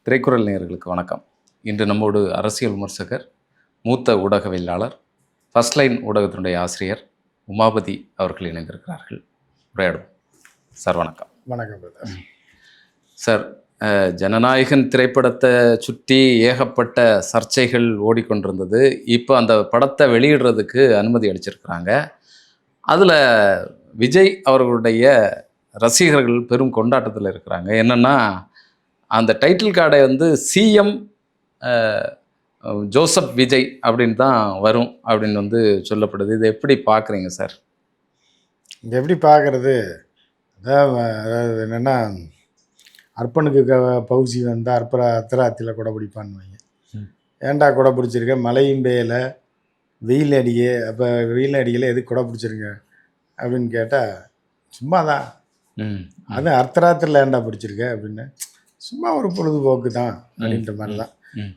திரைக்குறள் நேயர்களுக்கு வணக்கம். இன்று நம்மோடு அரசியல் விமர்சகர், மூத்த ஊடகவியலாளர், ஃபர்ஸ்ட் லைன் ஊடகத்தினுடைய ஆசிரியர் உமாபதி அவர்கள் இணைந்திருக்கிறார்கள். உரையாடுவோம். சார் வணக்கம். வணக்கம் பிரதர். சார், ஜனநாயகன் திரைப்படத்தை சுற்றி ஏகப்பட்ட சர்ச்சைகள் ஓடிக்கொண்டிருந்தது. இப்போ அந்த படத்தை வெளியிடுறதுக்கு அனுமதி அளிச்சிருக்கிறாங்க. அதில் விஜய் அவர்களுடைய ரசிகர்கள் பெரும் கொண்டாட்டத்தில் இருக்கிறாங்க. என்னென்னா, அந்த டைட்டில் கார்டை வந்து சிஎம் ஜோசப் விஜய் அப்படின்னு தான் வரும் அப்படின்னு வந்து சொல்லப்படுது. இதை எப்படி பார்க்குறீங்க சார்? இது எப்படி பார்க்குறது? அதாவது என்னென்னா, அர்ப்பனுக்கு பவுசி வந்தால் அர்த்தராத்தியில் கொடை பிடிப்பான்னு வைங்க. ஏன்டா கொடை பிடிச்சிருக்க? மழையும் பெய்யலை, வெயில் அடியே. அப்போ வெயில் அடிக்கலை, எதுக்கு கொடை பிடிச்சிருங்க அப்படின்னு கேட்டால் சும்மா தான். அது அர்த்தராத்திரில் ஏன்டா பிடிச்சிருக்க அப்படின்னு, சும்மா ஒரு பொழுதுபோக்கு தான் அப்படின்ற மாதிரி தான்.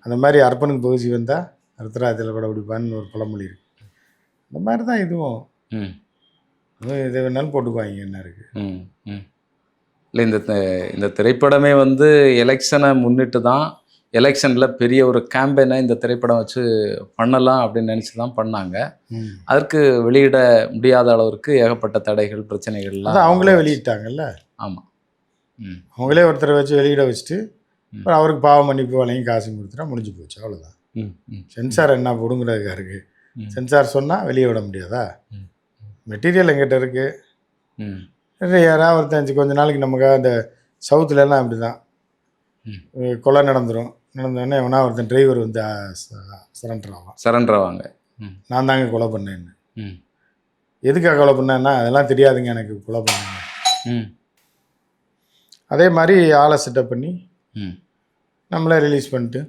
அந்த மாதிரி அர்ப்பனுக்கு பகுதி வந்தால் அர்த்தராத்திரியில் கூட பிடிப்பான்னு ஒரு பழமொழி இருக்கு. அந்த மாதிரி தான் இதுவும். இதை வேணாலும் போட்டுக்குவாங்க. என்ன இருக்குது இல்லை, இந்த திரைப்படமே வந்து எலெக்ஷனை முன்னிட்டு தான், எலெக்ஷனில் பெரிய ஒரு கேம்பெயினை இந்த திரைப்படம் வச்சு பண்ணலாம் அப்படின்னு நினச்சி தான் பண்ணாங்க. அதற்கு வெளியிட முடியாத அளவிற்கு ஏகப்பட்ட தடைகள், பிரச்சனைகள்லாம் அவங்களே வெளியிட்டாங்கல்ல. ஆமாம், அவங்களே ஒருத்தரை வச்சு வெளியிட வச்சுட்டு அப்புறம் அவருக்கு பாவ மன்னிப்பு வழங்கி காசு கொடுத்துட்டா முடிஞ்சு போச்சு, அவ்வளோதான். சென்சார் என்ன பிடுங்குறதுக்கா இருக்குது? சென்சார் சொன்னால் வெளியே விட முடியாதா? மெட்டீரியல் எங்கிட்ட இருக்குது. யாராவது ஒருத்தன் கொஞ்ச நாளைக்கு நமக்காக அந்த சவுத்துலலாம் அப்படி தான் கொலை நடந்தோடனே எவனா ஒருத்தன் டிரைவர் வந்து சரண்டர் ஆவாங்க. நான் தாங்க கொலை பண்ணேன்னு. எதுக்காக கொலை பண்ணேன்னா, அதெல்லாம் தெரியாதுங்க எனக்கு, கொலை பண்ணேங்க. அதே மாதிரி ஆளை செட்டப் பண்ணி நம்மளே ரிலீஸ் பண்ணிட்டு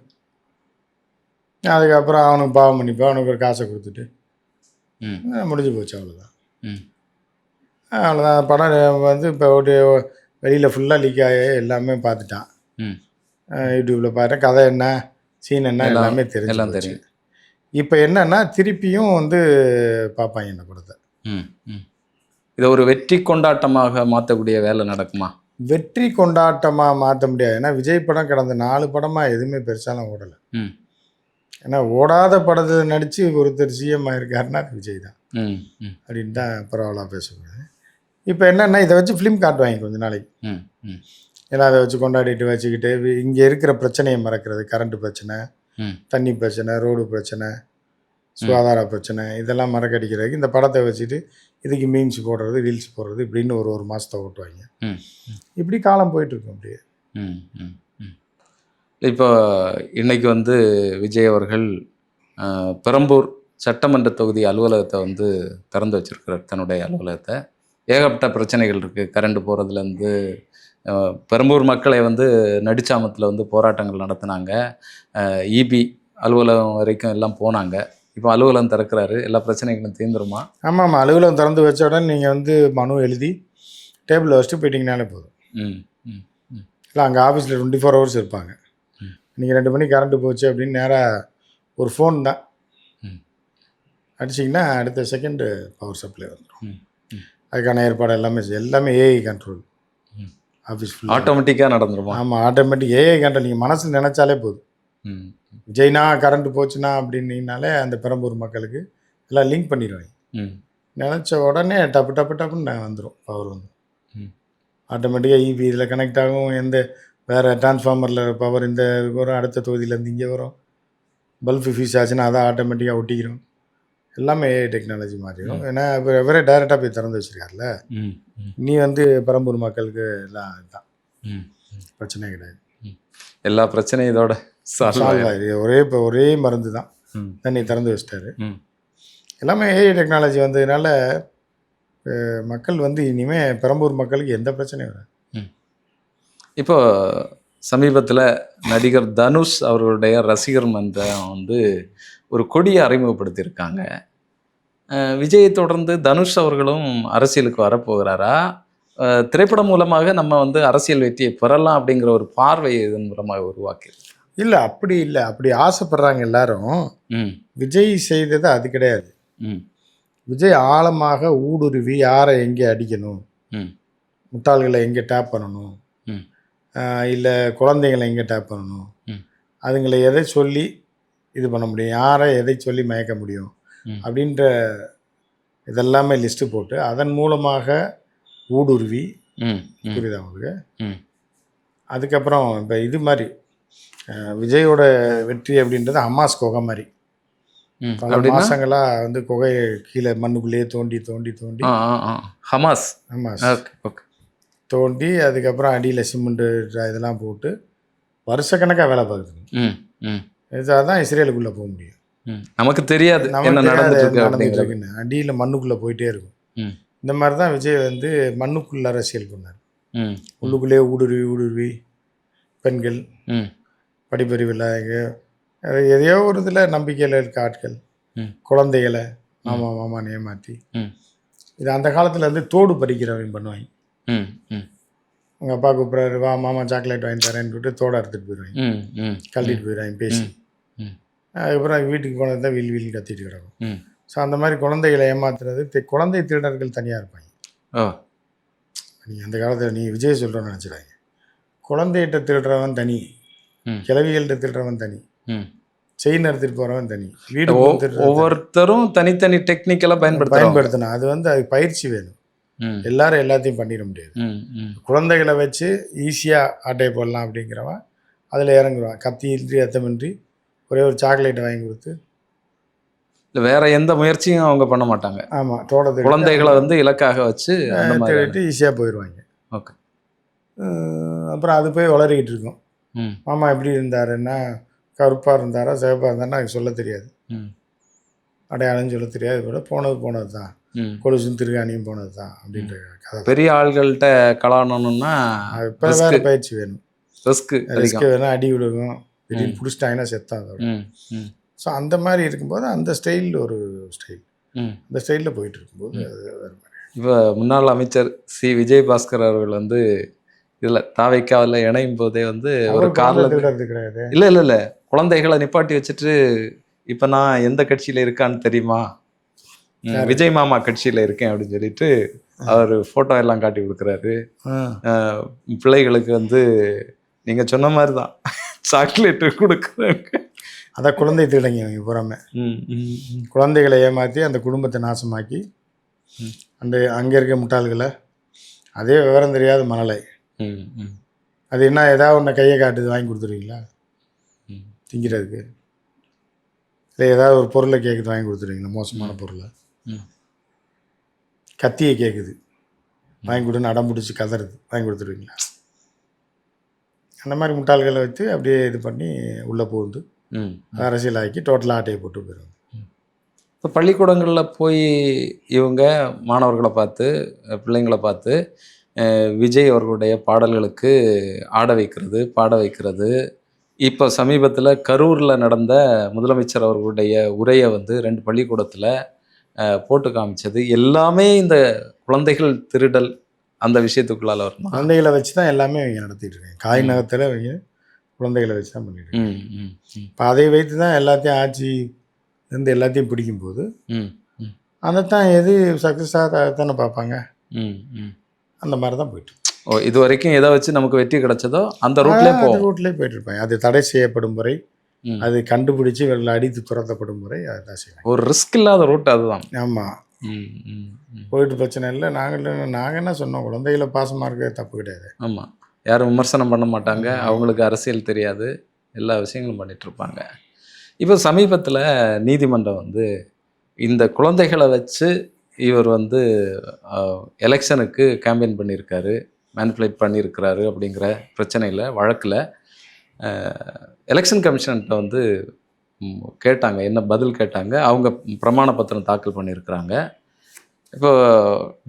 அதுக்கப்புறம் அவனுக்கு பாவம் பண்ணிப்போம், அவனுக்கு ஒரு காசை கொடுத்துட்டு முடிஞ்சு போச்சு, அவ்வளோதான். அவ்வளோதான். படம் வந்து இப்போ வெளியில் ஃபுல்லாக லீக் ஆகி எல்லாமே பார்த்துட்டான். யூடியூப்பில் பார்த்தேன், கதை என்ன, சீன் என்ன எல்லாமே தெரியும். இப்போ என்னன்னா திருப்பியும் வந்து பார்ப்பாங்க இந்த படத்தை. இதை ஒரு வெற்றி கொண்டாட்டமாக மாற்றக்கூடிய வேலை நடக்குமா? வெற்றி கொண்டாட்டமாக மாற்ற முடியாது. ஏன்னா விஜய் படம் கடந்த 4 படமாக எதுவுமே பெருசாலாம் ஓடலை. ஏன்னா ஓடாத படத்தை நடித்து ஒருத்தர் சிஎம் ஆயிருக்காருன்னா அது விஜய் தான் அப்படின்னு தான் பரவாயில்ல பேசக்கூடாது. இப்போ என்னென்னா, இதை வச்சு ஃபிலிம் காட்டுவாங்க கொஞ்ச நாளைக்கு. ஏன்னா அதை வச்சு கொண்டாடிட்டு வச்சுக்கிட்டு இங்கே இருக்கிற பிரச்சனையை மறக்கிறது. கரண்ட் பிரச்சனை, தண்ணி பிரச்சனை, ரோடு பிரச்சனை, சுகாதார பிரச்சனை, இதெல்லாம் மறக்கடிக்கிறதுக்கு இந்த படத்தை வச்சுட்டு இதுக்கு மீம்ஸ் போடுறது, ரீல்ஸ் போடுறது, இப்படின்னு ஒரு மாதத்தை ஓட்டுவாங்க. இப்படி காலம் போயிட்டுருக்கும் அப்படியே. இப்போ இன்னைக்கு வந்து விஜய் அவர்கள் பெரம்பூர் சட்டமன்ற தொகுதி அலுவலகத்தை வந்து திறந்து வச்சிருக்கிறார், தன்னுடைய அலுவலகத்தை. ஏகப்பட்ட பிரச்சனைகள் இருக்குது. கரண்ட் போகிறதுலேருந்து பெரம்பூர் மக்களை வந்து நடுச்சாமத்தில் வந்து போராட்டங்கள் நடத்தினாங்க. இபி அலுவலகம் வரைக்கும் எல்லாம் போனாங்க. இப்போ அலுவலகம் திறக்கிறாரு, எல்லா பிரச்சனைகளும் தீர்ந்துருமா? ஆமாம், அலுவலகம் திறந்து வச்ச உடனே நீங்கள் வந்து மனு எழுதி டேபிளில் வச்சுட்டு போயிட்டீங்கனாலே போதும். இல்லை, அங்கே ஆஃபீஸில் 24 ஹவர்ஸ் இருப்பாங்க. நீங்கள் 2 மணிக்கு கரண்ட்டு போச்சு அப்படின்னு நேராக ஒரு ஃபோன் தான் அடிச்சிங்கன்னா அடுத்த செகண்டு பவர் சப்ளை வந்துடும். அதுக்கான ஏற்பாடு எல்லாமே ஏஐ கண்ட்ரோல். ஆஃபீஸ் ஃபுல்லாக ஆட்டோமேட்டிக்காக நடந்துருமா? ஆமாம், ஆட்டோமேட்டிக் ஏஐ கண்ட்ரோல். நீங்கள் மனசில் நினச்சாலே போதும். விஜய்னா கரண்ட் போச்சுன்னா அப்படின்னாலே அந்த பெரம்பூர் மக்களுக்கு எல்லாம் லிங்க் பண்ணிடுவாங்க. நினச்ச உடனே டப்புன்னு வந்துடும், பவர் வந்து ஆட்டோமேட்டிக்காக. இபி இதில் கனெக்ட் ஆகும். எந்த வேறு டிரான்ஸ்ஃபார்மரில் பவர் இந்த வரும், அடுத்த தொகுதியிலேருந்து இங்கே வரும். பல்ப் ஃபியூஸ் ஆச்சுன்னா அதை ஆட்டோமேட்டிக்காக ஒட்டிக்கிறோம். எல்லாமே ஏஐ டெக்னாலஜி மாறிடும். ஏன்னா இப்போ எவரே டைரெக்டாக போய் திறந்து வச்சுருக்காருல. நீ வந்து பெரம்பூர் மக்களுக்கு எல்லாம் இதுதான், பிரச்சனை கிடையாது. எல்லா பிரச்சனையும் இதோட சால்வ் ஆகிடுது. ஒரே மருந்து தான், தண்ணி திறந்து வச்சிட்டாரு. எல்லாமே ஏஐ டெக்னாலஜி வந்ததுனால மக்கள் வந்து இனிமேல் பெரம்பூர் மக்களுக்கு எந்த பிரச்சனையும் வராது. இப்போ சமீபத்தில் நடிகர் தனுஷ் அவர்களுடைய ரசிகர் மன்றம் வந்து ஒரு கொடியை அறிமுகப்படுத்தியிருக்காங்க. விஜயை தொடர்ந்து தனுஷ் அவர்களும் அரசியலுக்கு வரப்போகிறாரா? திரைப்படம் மூலமாக நம்ம வந்து அரசியல் வெற்றியை பெறலாம் அப்படிங்கிற ஒரு பார்வை இதன் மூலமாக உருவாக்கியிருக்கு. இல்லை, அப்படி ஆசைப்படுறாங்க எல்லாரும். விஜய் செய்தது அது கிடையாது. விஜய் ஆழமாக ஊடுருவி யாரை எங்கே அடிக்கணும், முட்டாள்களை எங்கே டேப் பண்ணணும், இல்லை குழந்தைங்களை எங்கே டேப் பண்ணணும், ம். அதுங்களை எதை சொல்லி இது பண்ண முடியும், யாரை எதை சொல்லி மயக்க முடியும் ம். அப்படின்ற இதெல்லாமே லிஸ்ட்டு போட்டு அதன் மூலமாக ஊடுருவி, ம். ம். புரியுதா உங்களுக்கு? ம். அதுக்கப்புறம் இப்போ இது மாதிரி விஜயோட வெற்றி அப்படின்றது ஹமாஸ் குகை மாதிரி. ம். பல அப்படின்னா மாதங்களாக வந்து குகையை கீழே மண்ணுக்குள்ளேயே தோண்டி தோண்டி தோண்டி ஹமாஸ். Hamas okay okay. தோண்டி அதுக்கப்புறம் அடியில் சிமெண்ட்டு இதெல்லாம் போட்டு வருஷக்கணக்காக வேலை பார்க்குது. ம். ம். இதாக தான் இஸ்ரேலுக்குள்ளே போக முடியும். நமக்கு தெரியாது என்ன நமக்கு நடந்துட்டு இருக்கு நடந்துட்டு அப்படிங்கிறது. இருக்குன்னு அடியில் மண்ணுக்குள்ளே போயிட்டே இருக்கும். ம். இந்த மாதிரி தான் விஜய் வந்து மண்ணுக்குள்ள அரசியல் பண்ணார். ம். உள்ளுக்குள்ளேயே ஊடுருவி ஊடுருவி பெண்கள், ம். படிப்பறிவில் எதையோ ஒரு இதில் நம்பிக்கையில் இருக்க ஆட்கள், ம். குழந்தைகளை மாமான்னு ஏமாற்றி, ம். இது அந்த காலத்தில் வந்து தோடு பறிக்கிறவங்க பண்ணுவாங்க. ம். ம். உங்கள் அப்பா கூப்பிட்றாரு, வா மாமா சாக்லேட் வாங்கி தரேன்னு சொல்லிட்டு தோடை எடுத்துகிட்டு போயிடுவாங்க, ம். ம். கழட்டிட்டு போயிடுவாங்க பேசி. ம். அதுக்கப்புறம் வீட்டுக்கு போனது தான் வீல் கத்திட்டு கிடக்கும். ம். ஸோ அந்த மாதிரி குழந்தைகளை ஏமாத்துறது குழந்தை திருடர்கள் தனியாக இருப்பாங்க. ஓ. நீங்கள் அந்த காலத்தில் நீ விஜய் சொல்கிறோன்னு நினச்சிடாங்க. குழந்தைகிட்ட திருடுறவன் தனி, ம். கிழவிகள்கிட்ட திருடுறவன் தனி, ம். செயின் எடுத்துகிட்டு போகிறவன் தனி, வீடு ஒவ்வொருத்தரும் தனித்தனி டெக்னிக்கலாக பயன்படுத்தணும். அது வந்து அது பயிற்சி வேணும். எல்லாரும் எல்லாத்தையும் பண்ணிட முடியாது. குழந்தைகளை வச்சு ஈஸியாக ஆட்டையை போடலாம் அப்படிங்கிறவன் அதில் இறங்குவான். கத்தி இன்றி அத்தமின்றி ஒரே ஒரு சாக்லேட்டை வாங்கி கொடுத்து வேற எந்த முயற்சியும் அவங்க பண்ண மாட்டாங்க. ஆமாம், தோட்டத்தை குழந்தைகளை வந்து இலக்காக வச்சு திருட்டு ஈஸியாக போயிடுவாங்க. ஓகே. அப்புறம் அது போய் வளரிக்கிட்டு இருக்கும். மாமா எப்படி இருந்தாருன்னா கருப்பாக இருந்தாரா சிவப்பாக இருந்தாருன்னா எனக்கு சொல்ல தெரியாது, அடையாளம் சொல்ல தெரியாது. கூட போனது தான், கொலுசும் திருகாணியும் போனது தான் அப்படின்ற கதை. பெரிய ஆள்கள்கிட்ட கலாணணும்னா இப்போ வேறு பயிற்சி வேணும், ரிஸ்க் வேணும், அடி விடுவோம், திடீர்னு பிடிச்சிட்டாங்கன்னா செத்தான் அதோட. ஸோ அந்த மாதிரி இருக்கும்போது அந்த ஸ்டைல் ஒரு ஸ்டைல், அந்த ஸ்டைலில் போயிட்டு இருக்கும்போது அது வேறு மாதிரி. இப்போ முன்னாள் அமைச்சர் சி விஜயபாஸ்கர் அவர்கள் வந்து இதில் தாவைக்காவில் இணையும் போதே வந்து ஒரு காரில் கிடையாது. இல்லை குழந்தைகளை நிப்பாட்டி வச்சுட்டு இப்போ நான் எந்த கட்சியில் இருக்கான்னு தெரியுமா, விஜய் மாமா கட்சியில் இருக்கேன் அப்படின்னு சொல்லிட்டு அவர் ஃபோட்டோ எல்லாம் காட்டி கொடுக்குறாரு. பிள்ளைகளுக்கு வந்து நீங்கள் சொன்ன மாதிரி தான் சாக்லேட்டு கொடுக்குறாங்க. அதான் குழந்தை திருடங்க இவங்க பூராமே. குழந்தைகளை ஏமாற்றி அந்த குடும்பத்தை நாசமாக்கி அந்த அங்கே இருக்க முட்டாள்களை, அதே விவரம் தெரியாத மணலை, அது என்ன ஏதாவது ஒன்று கையை காட்டுது வாங்கி கொடுத்துருவீங்களா திங்கிறதுக்கு, இல்லை ஏதாவது ஒரு பொருளை கேட்குது வாங்கி கொடுத்துருவீங்களா, மோசமான பொருளை, கத்தியை கேட்குது வாங்கி கொடுன்னு அடம் பிடிச்சி கதறது வாங்கி கொடுத்துருவீங்களா? அந்த மாதிரி முட்டாள்களை வச்சு அப்படியே இது பண்ணி உள்ளே புகுந்து அரசியல் ஆக்கி டோட்டலாக ஆட்டையை போட்டு போயிடுவாங்க. இப்போ பள்ளிக்கூடங்களில் போய் இவங்க மாணவர்களை பார்த்து பிள்ளைங்களை பார்த்து விஜய் அவர்களுடைய பாடல்களுக்கு ஆட வைக்கிறது, பாட வைக்கிறது. இப்போ சமீபத்தில் கரூரில் நடந்த முதலமைச்சர் அவர்களுடைய உரையை வந்து 2 பள்ளிக்கூடத்தில் போட்டு காமிச்சது எல்லாமே இந்த குழந்தைகள் திருடல் அந்த விஷயத்துக்குள்ளால வரும். குழந்தைகளை வச்சு தான் எல்லாமே அவங்க நடத்திட்டு இருக்காங்க. காய் நகத்தில் அவங்க குழந்தைகளை வச்சு தான் பண்ணிட்டு இருக்காங்க. இப்போ அதை வைத்து தான் எல்லாத்தையும் ஆட்சி இருந்து எல்லாத்தையும் பிடிக்கும்போது அதைத்தான் எது சக்ஸஸாக தானே பார்ப்பாங்க. அந்த மாதிரி தான் போயிட்டு. இது வரைக்கும் எதை வச்சு நமக்கு வெற்றி கிடைச்சதோ அந்த ரூட்லேயே போயிட்டு இருப்பாங்க. அது தடை செய்யப்படும் முறை, அது கண்டுபிடிச்சி வெளில அடித்து துரத்தப்படும் முறை அதுதான் செய்வாங்க. ஒரு ரிஸ்க் இல்லாத ரூட் அதுதான். ஆமாம், போயிட்டு பிரச்சனை இல்லை. நாங்கள் என்ன சொன்னோம், குழந்தைகளை பாசமாக இருக்கிறது தப்பு கிடையாது. ஆமாம், யாரும் விமர்சனம் பண்ண மாட்டாங்க, அவங்களுக்கு அரசியல் தெரியாது, எல்லா விஷயங்களும் பண்ணிட்டு இருப்பாங்க. இப்போ சமீபத்தில் நீதிமன்றம் வந்து இந்த குழந்தைகளை வச்சு இவர் வந்து எலெக்ஷனுக்கு கேம்பெயின் பண்ணியிருக்காரு, மேனிப்புலேட் பண்ணியிருக்கிறாரு அப்படிங்கிற பிரச்சனையில் வழக்கில் எலெக்ஷன் கமிஷன்கிட்ட வந்து கேட்டாங்க, என்ன பதில் கேட்டாங்க. அவங்க பிரமாண பத்திரம் தாக்கல் பண்ணியிருக்கிறாங்க. இப்போ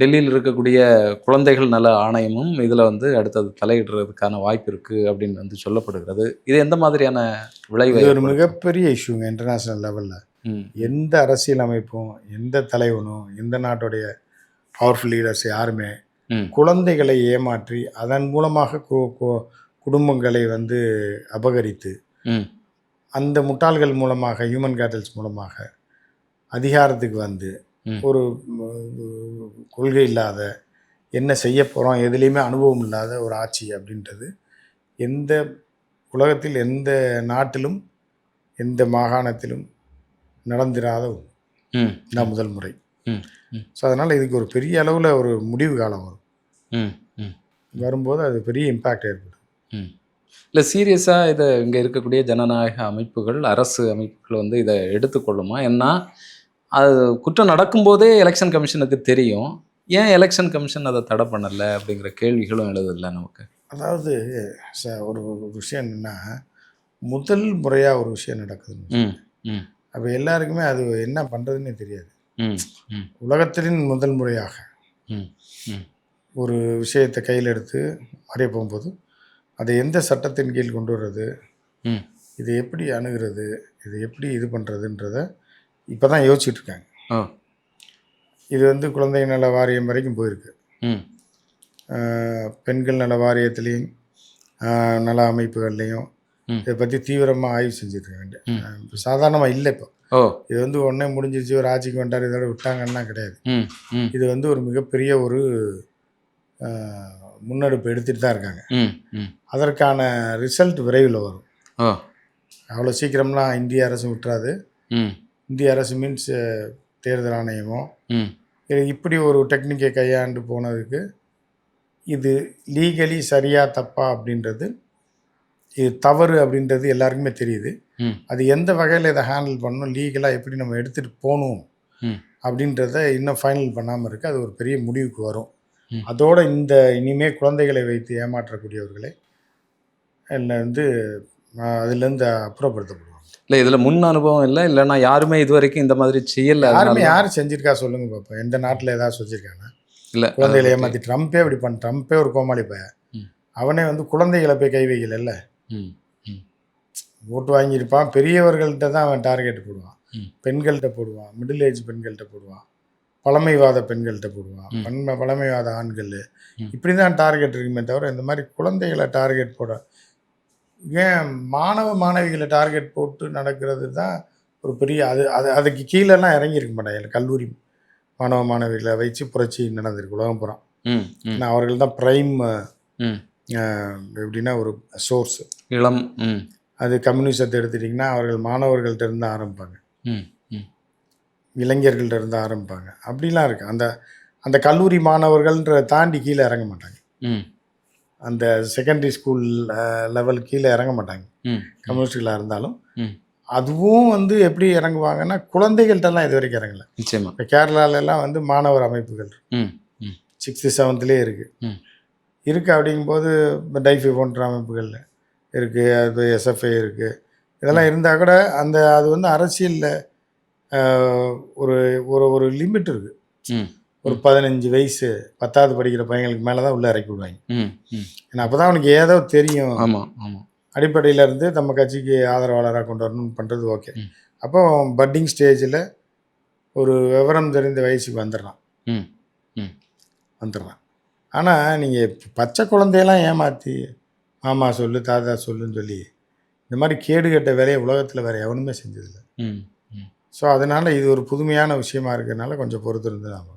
டெல்லியில் இருக்கக்கூடிய குழந்தைகள் நல ஆணையமும் இதில் வந்து அடுத்தது தலையிடுறதுக்கான வாய்ப்பு இருக்குது அப்படின்னு வந்து சொல்லப்படுகிறது. இது எந்த மாதிரியான விளைவு? ஒரு மிகப்பெரிய இஷ்யூங்க இன்டர்நேஷ்னல் லெவலில். எந்த அரசியல் அமைப்பும், எந்த தலைவனும், எந்த நாட்டுடைய பவர்ஃபுல் லீடர்ஸ் யாருமே குழந்தைகளை ஏமாற்றி அதன் மூலமாக குடும்பங்களை வந்து அபகரித்து அந்த முட்டாள்கள் மூலமாக, ஹியூமன் கேட்டல்ஸ் மூலமாக அதிகாரத்துக்கு வந்து ஒரு கொள்கை இல்லாத, என்ன செய்ய போகிறோம் எதுலேயுமே அனுபவம் இல்லாத ஒரு ஆட்சி அப்படின்றது எந்த உலகத்தில் எந்த நாட்டிலும் எந்த மாகாணத்திலும் நடந்திராத ஒன்று. ம் நான் முதல் முறை. ம் ம் ஸோ அதனால் இதுக்கு ஒரு பெரிய அளவில் ஒரு முடிவு காலம் வரும். ம் ம் வரும்போது அது பெரிய இம்பேக்ட் ஏற்படும். ம் இல்லை சீரியஸாக இதை இங்கே இருக்கக்கூடிய ஜனநாயக அமைப்புகள், அரசு அமைப்புகள் வந்து இதை எடுத்துக்கொள்ளுமா? ஏன்னா அது குற்றம் நடக்கும்போதே எலெக்ஷன் கமிஷனுக்கு தெரியும். ஏன் எலெக்ஷன் கமிஷன் அதை தடை பண்ணலை அப்படிங்கிற கேள்விகளும் எழுதுதில்ல நமக்கு. அதாவது ஒரு ஒரு விஷயம் என்னென்னா, முதல் முறையாக ஒரு விஷயம் நடக்குதுன்னு ம் ம் அப்போ எல்லாருக்குமே அது என்ன பண்ணுறதுன்னே தெரியாது. ம் ம் உலகத்தின் முதல் முறையாக ம் ம் ஒரு விஷயத்தை கையில் எடுத்து வரைய போகும்போது அதை எந்த சட்டத்தின் கீழ் கொண்டு வர்றது, ம் இதை எப்படி அணுகிறது, இதை எப்படி இது பண்ணுறதுன்றத இப்போ தான் யோசிச்சுட்டு இருக்காங்க. ஓ இது வந்து குழந்தை நல வாரியம் வரைக்கும் போயிருக்கு. ம் பெண்கள் நல வாரியத்துலேயும் நல அமைப்புகள்லேயும் ம் இதை பற்றி தீவிரமாக ஆய்வு செஞ்சுருக்காங்க. இப்போ சாதாரணமாக இல்லை. இப்போ ஓ இது வந்து உடனே முடிஞ்சிச்சு, ஒரு ஆட்சிக்கு வந்துட்டார், இதோட விட்டாங்கன்னா கிடையாது. ம் ம் இது வந்து ஒரு மிகப்பெரிய ஒரு முன்னெடுப்பு எடுத்துகிட்டு தான் இருக்காங்க. ம் ம் அதற்கான ரிசல்ட் விரைவில் வரும். ஓ அவ்வளோ சீக்கிரம்லாம் இந்திய அரசு விட்டுறாது. ம் இந்திய அரசு மீன்ஸ் தேர்தல் ஆணையமோ ம் இப்படி ஒரு டெக்னிக்கை கையாண்டு போனதுக்கு இது லீகலி சரியா தப்பா அப்படின்றது, இது தவறு அப்படின்றது எல்லாருக்குமே தெரியுது. ம் அது எந்த வகையில் இதை ஹேண்டில் பண்ணணும், லீகலாக எப்படி நம்ம எடுத்துகிட்டு போகணும் ம் அப்படின்றத இன்னும் ஃபைனல் பண்ணாமல் இருக்குது. அது ஒரு பெரிய முடிவுக்கு வரும். ம். அதோட இனிமே குழந்தைகளை வைத்து ஏமாற்றக்கூடியவர்களை வந்து அதுலேருந்து அப்புறப்படுத்தப்படுவாங்க. இல்லை இதில் முன் அனுபவம் இல்லை, இல்லைன்னா யாருமே இது வரைக்கும் இந்த மாதிரி செய்யலை. யார் செஞ்சிருக்கா சொல்லுங்க பார்ப்போம். எந்த நாட்டில் ஏதாவது செஞ்சிருக்காங்க? இல்லை குழந்தைகளை ஏமாற்றி ட்ரம்ப்பே இப்படி ட்ரம்ப்பே ஒரு கோமாளி பையன். ம். அவனே வந்து குழந்தைகளை போய் கை வைக்கல. ம் ம் ஓட்டு வாங்கியிருப்பான். பெரியவர்கள்ட்ட தான் அவன் டார்கெட் போடுவான். ம். பெண்கள்கிட்ட போடுவான், மிடில் ஏஜ் பெண்கள்கிட்ட போடுவான், பழமைவாத பெண்கள்கிட்ட போடுவான், பழமைவாத ஆண்கள், இப்படி தான் டார்கெட் இருக்குமே தவிர இந்த மாதிரி குழந்தைகளை டார்கெட் போட ஏன் மாணவிகளை டார்கெட் போட்டு நடக்கிறது தான் ஒரு பெரிய அதுக்கு கீழெல்லாம் இறங்கியிருக்க மாட்டாங்க. கல்லூரி மாணவிகளை வச்சு புரட்சி நடந்திருக்கு உலகம் பூரா. ஏன்னா அவர்கள் தான் ப்ரைம் எப்படின்னா ஒரு சோர்ஸ். இளம் அது கம்யூனிசத்தை எடுத்துட்டிங்கன்னா அவர்கள் மாணவர்கள்ட்ட இருந்து ஆரம்பிப்பாங்க, இளைஞர்கள்ட்ட இருந்து ஆரம்பிப்பாங்க. அப்படிலாம் இருக்குது. அந்த கல்லூரி மாணவர்கள்ன்ற தாண்டி கீழே இறங்க மாட்டாங்க. அந்த செகண்டரி ஸ்கூல் லெவல் கீழே இறங்க மாட்டாங்க கம்யூனிஸ்டுகளாக இருந்தாலும். அதுவும் வந்து எப்படி இறங்குவாங்கன்னா குழந்தைகள்கிட்டலாம் இது வரைக்கும் இறங்கலை. நிச்சயமா இப்போ கேரளாலெல்லாம் வந்து மாணவர் அமைப்புகள் 6th 7th இருக்குது. அப்படிங்கும்போது இப்போ டைஃபை போன்ற அமைப்புகள் இருக்குது, அது எஸ்எஃப்ஐ இருக்குது. இதெல்லாம் இருந்தால் கூட அது வந்து அரசியலில் ஒரு ஒரு ஒரு லிமிட் இருக்குது. ஒரு 15 வயசு 10வது படிக்கிற பையங்களுக்கு மேலே தான் உள்ளே இறக்கி விடுவாங்க. ஏன்னா அப்போ தான் அவனுக்கு ஏதோ தெரியும். ஆமாம் ஆமாம் அடிப்படையில் இருந்து நம்ம கட்சிக்கு ஆதரவாளராக கொண்டு வரணும்னு பண்ணுறது ஓகே. அப்போ பட்டிங் ஸ்டேஜில் ஒரு விவரம் தெரிந்த வயசுக்கு வந்துடுறான். ஆனால் நீங்கள் பச்சை குழந்தையெல்லாம் ஏமாற்றி மாமா சொல்லு தாத்தா சொல்லுன்னு சொல்லி இந்த மாதிரி கேடுகட்ட வேலையை உலகத்தில் வேறு எவனுமே செஞ்சதில்லை. ஸோ அதனால் இது ஒரு புதுமையான விஷயமா இருக்கிறதுனால கொஞ்சம் பொறுத்து இருந்து தான்